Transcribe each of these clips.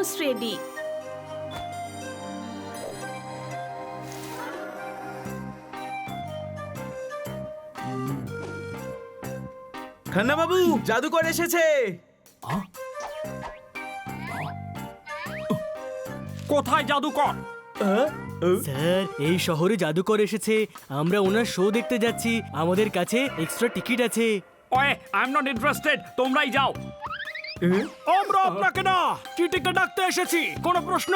Almost ready. Khanna বাবু, জাদুকর এসেছে। কোথায় জাদুকর? স্যার, এই শহরে জাদুকর এসেছে। আমরা ওনার শো দেখতে যাচ্ছি। আমাদের কাছে এক্সট্রা টিকিট আছে। Way, I am not interested, তোমরাই যাও। আমরা আপনাকে না, কিটিকে ডাকতে এসেছি। কোনো প্রশ্ন?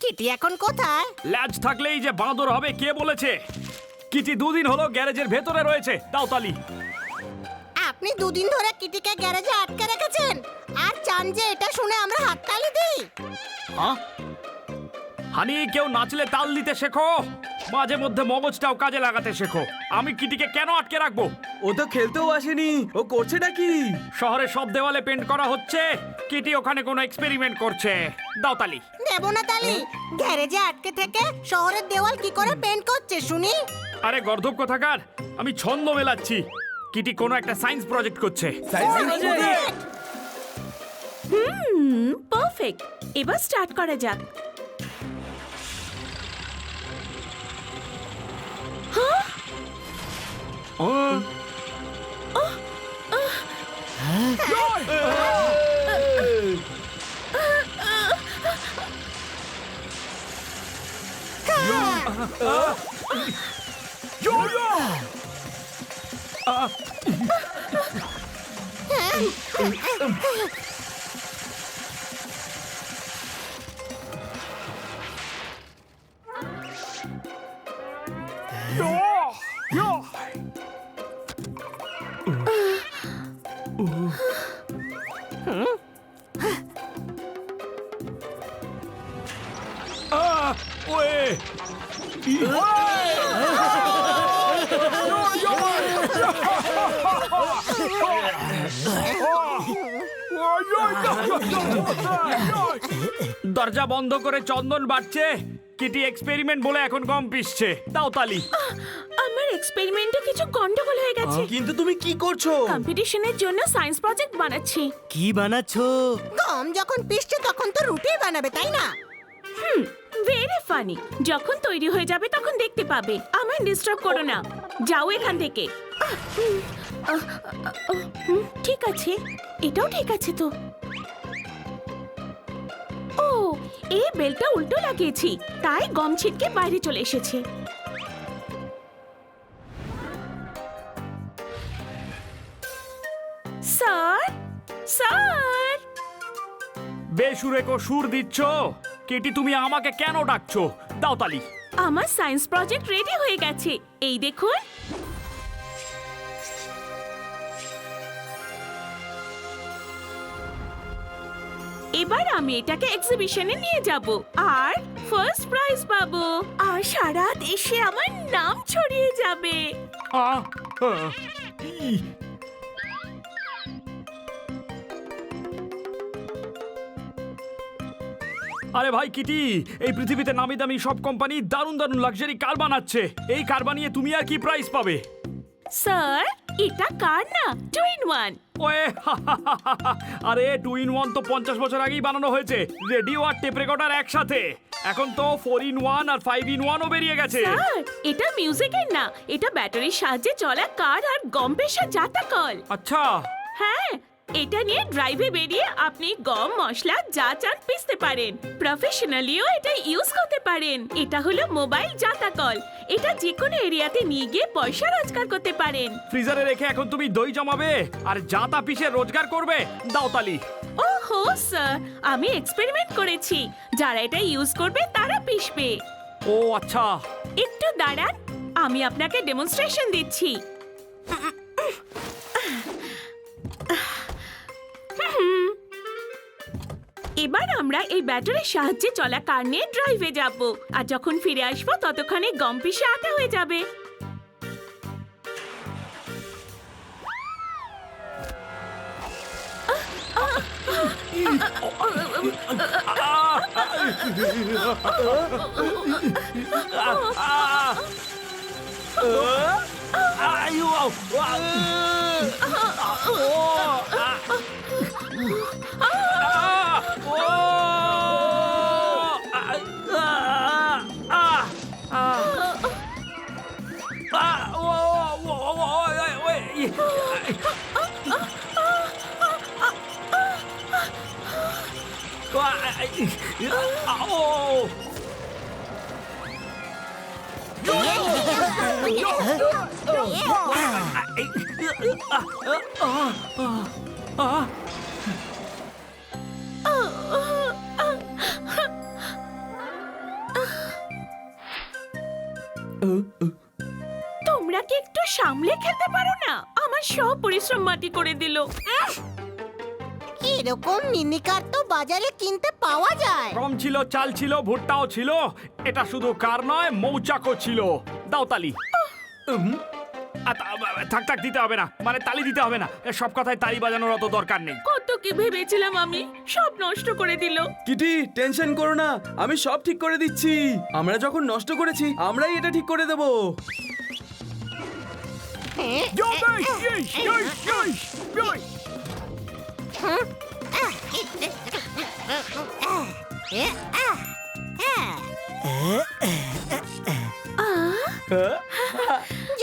কিটি এখন কোথায়? ল্যাজ থাকলেই যে বাঁদর হবে কে বলেছে? কিটি 2 দিন হলো গ্যারেজের ভেতরে রয়েছে। দাও তালি। আপনি 2 দিন ধরে কিটিকে গ্যারেজে আটকে রেখেছেন আর চান যে এটা শুনে আমরা হাততালি দিই? হ্যাঁ? হানি, কেউ নাচলে তাল দিতে শেখো, মাঝে মধ্যে মগজটাও কাজে লাগাতে শেখো। আমি কিটিকে কেন আটকে রাখবো? ও তো খেলতেও আসেনি, ও করছে নাকি? শহরে সব দেওয়ালে পেন্ট করা হচ্ছে, কিটি ওখানে কোনো এক্সপেরিমেন্ট করছে। দাও তালি। দেব না তালি। গ্যারেজে আটকে থেকে শহরের দেওয়াল কি করে পেন্ট করছে শুনি? আরে গর্ধব কোথাকার, আমি ছন্দ মেলাচ্ছি। কিটি কোনো একটা সায়েন্স প্রজেক্ট করছে। পারফেক্ট। এবার স্টার্ট করা যাক। দরজা বন্ধ করে চন্দন বাড়ছে। কিটি এক্সপেরিমেন্ট বলে এখন গম পিসছে। দাও তালি। আমার এক্সপেরিমেন্টে কিছু গন্ডগোল হয়ে গেছে। কিন্তু তুমি কি করছো? কম্পিটিশনের জন্য সায়েন্স প্রজেক্ট বানাচ্ছি। কি বানাচ্ছো? গম যখন পিষছে তখন তো রুটি বানাবে, তাই না? Very funny. যখন তৈরি হয়ে যাবে তখন দেখতে পাবে। আমায় ডিস্টার্ব করো না, যাও এখান থেকে। ঠিক আছে, এটাও ঠিক আছে তো। ও, এই বেলটা উল্টো লাগিয়েছি, তাই গম ছিটকে বাইরে চলে এসেছে। Sir, sir. বেসুরেকো সুর দিচ্ছ। কিটি, তুমি আমাকে কেন ডাকছো? দাও তালি। আমার সায়েন্স প্রজেক্ট রেডি হয়ে গেছে, এই দেখুন। এবার আমি এটাকে এক্সিবিশনে নিয়ে যাব আর ফার্স্ট প্রাইজ পাবো আর সারা দেশে আমার নাম ছড়িয়ে যাবে। আহ, ই। আরে ভাই কিটি, এই পৃথিবীতে নামি দামি সব কোম্পানি দারুণ দারুণ লাক্সারি কার বানাচ্ছে। এই কার বানিয়ে তুমি আর কি প্রাইজ পাবে? স্যার, এটা কার না, 2 in 1। ওয়ে, আরে 2 in 1 তো 50 বছর আগেই বানানো হয়েছে, রেডিও আর টেপ রেকর্ডার একসাথে। এখন তো 4 in 1 আর 5 in 1 ও বেরিয়ে গেছে। স্যার, এটা মিউজিকের না, এটা ব্যাটারির সাহায্যে চলা কার আর গম পেশা জাতা কল। আচ্ছা, হ্যাঁ, এটা নিয়ে ড্রাইভে বেরিয়ে আপনি গম মশলা যা চান পিষতে পারেন। প্রফেশনালিও এটা ইউজ করতে পারেন। এটা হলো মোবাইল জাতা কল। এটা যে কোনো এরিয়াতে নিয়ে গিয়ে পয়সা রোজগার করতে পারেন। ফ্রিজারে রেখে এখন তুমি দই জমাবে আর জাতা পিষে রোজগার করবে। দাও তালি। ওহো স্যার, আমি এক্সপেরিমেন্ট করেছি, যারা এটা ইউজ করবে তারা পিষবে। ও আচ্ছা। একটু দাঁড়ান, আমি আপনাকে ডেমনস্ট্রেশন দিচ্ছি। এবার আমরা এই ব্যাটারির সাহায্যে চলা কার নিয়ে ড্রাইভে যাব আর যখন ফিরে আসবো ততক্ষণে গম পিষে আটা হয়ে যাবে। তোমরা কি একটু সামলে খেলতে পারো না? আমার সব পরিশ্রম মাটি করে দিল। এরকম মিনি কার তো বাজারে কিনতে পাওয়া যায়। গম ছিল, চাল ছিল, ভুট্টাও ছিল। এটা শুধু কার নয়, মৌচাকও ছিল। দাও তালি। থাক থাক, দিতে হবে না, মানে তালি দিতে হবে না। সব কথায় তালি বাজানোর অত দরকার নেই। কত কি ভেবেছিলাম আমি, সব নষ্ট করে দিল। কিটি টেনশন করো না, আমি সব ঠিক করে দিচ্ছি। আমরা যখন নষ্ট করেছি আমরাই এটা ঠিক করে দেব।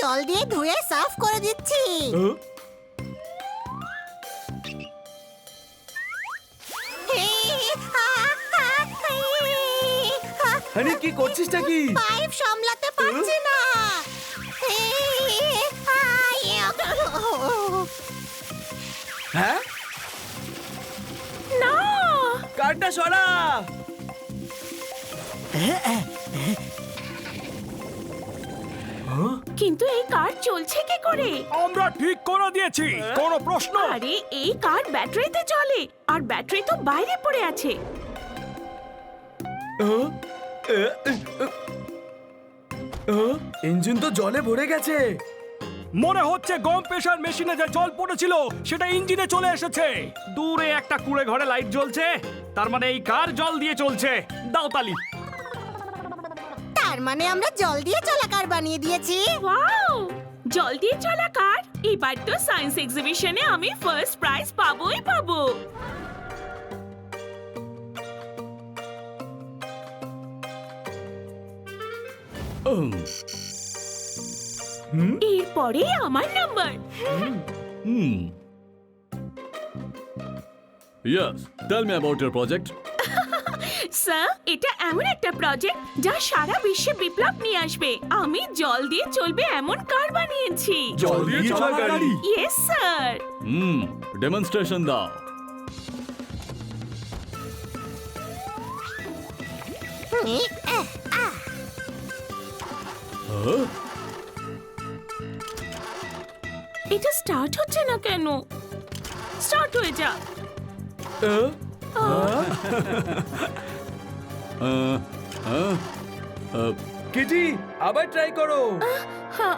জল দিয়ে ধুয়ে সাফ করে দিচ্ছি। হানি কি করছিসটা কি? পাইপ সামলাতে পারছি না। হ্যাঁ, না, কারটা সরা। কিন্তু এই কার চলছে কি করে? আমরা ঠিক করে দিয়েছি, কোনো প্রশ্ন? আরে এই কার ব্যাটারিতে চলে, আর ব্যাটারি তো বাইরে পড়ে আছে। ইঞ্জিন তো জলে ভরে গেছে। মনে হচ্ছে গম পেশার মেশিনে যে জল পড়েছিল সেটা ইঞ্জিনে চলে এসেছে। দূরে একটা কুড়ে ঘরে লাইট জ্বলছে, তার মানে এই কার জল দিয়ে চলছে। দাও তালি। তার মানে আমরা জল দিয়ে চলা কার বানিয়ে দিয়েছি। ওয়াও, জল দিয়ে চলা কার! এবার তো সায়েন্স এক্সিবিশনে আমি ফার্স্ট প্রাইজ পাবোই পাবো। এরপরে আমার number. Yes, tell me about your project. Sir, এটা এমন একটা প্রজেক্ট যা সারা বিশ্বে বিপ্লব নিয়ে আসবে। আমি জল দিয়ে চলবে এমন কার বানিয়েছি। জল দিয়ে চলা গাড়ি। Yes sir. Demonstration দাও। এটা স্টার্ট হচ্ছে না কেন? স্টার্ট হয়ে যা। কিটি আবার ট্রাই করো। হ্যাঁ।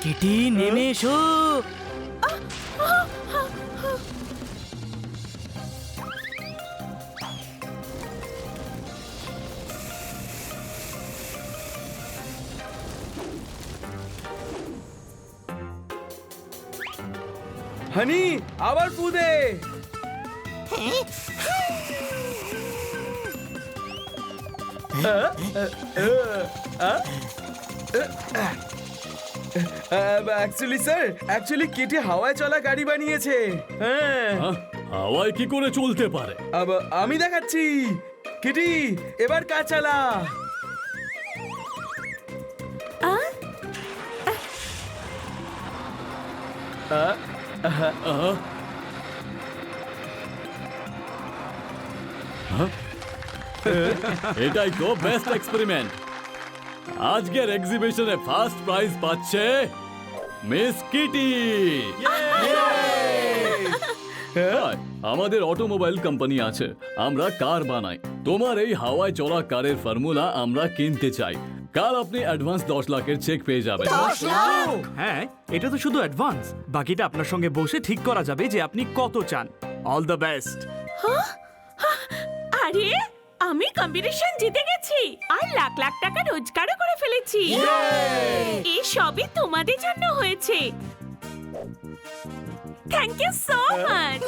কিটি নেমে এসো। হানি আবার ফু দে। অ্যাকচুয়ালি কিটি হাওয়ায় চলা গাড়ি বানিয়েছে। হ্যাঁ, হাওয়ায় কি করে চলতে পারে? আমি দেখাচ্ছি। কিটি এবার কাজ চালা। এটাই তো বেস্ট এক্সপেরিমেন্ট। আজকের এক্সিবিশনে ফার্স্ট প্রাইজ পাচ্ছে মিস কিটি। হাই, আমাদের অটোমোবাইল কোম্পানি আছে, আমরা কার বানাই। তোমার এই হাওয়ায় চলা কারের ফর্মুলা আমরা কিনতে চাই। কাল আপনি অ্যাডভান্স 10 লাখের চেক পেয়ে যাবেন। হ্যাঁ, এটা তো শুধু অ্যাডভান্স, বাকিটা আপনার সঙ্গে বসে ঠিক করা যাবে যে আপনি কত চান। All the best. আরে আমি কম্পিটিশন জিতে গেছি আর লাখ লাখ টাকা রোজগারও করে ফেলেছি। এই সবই তোমাদের জন্য হয়েছে। Thank you so much.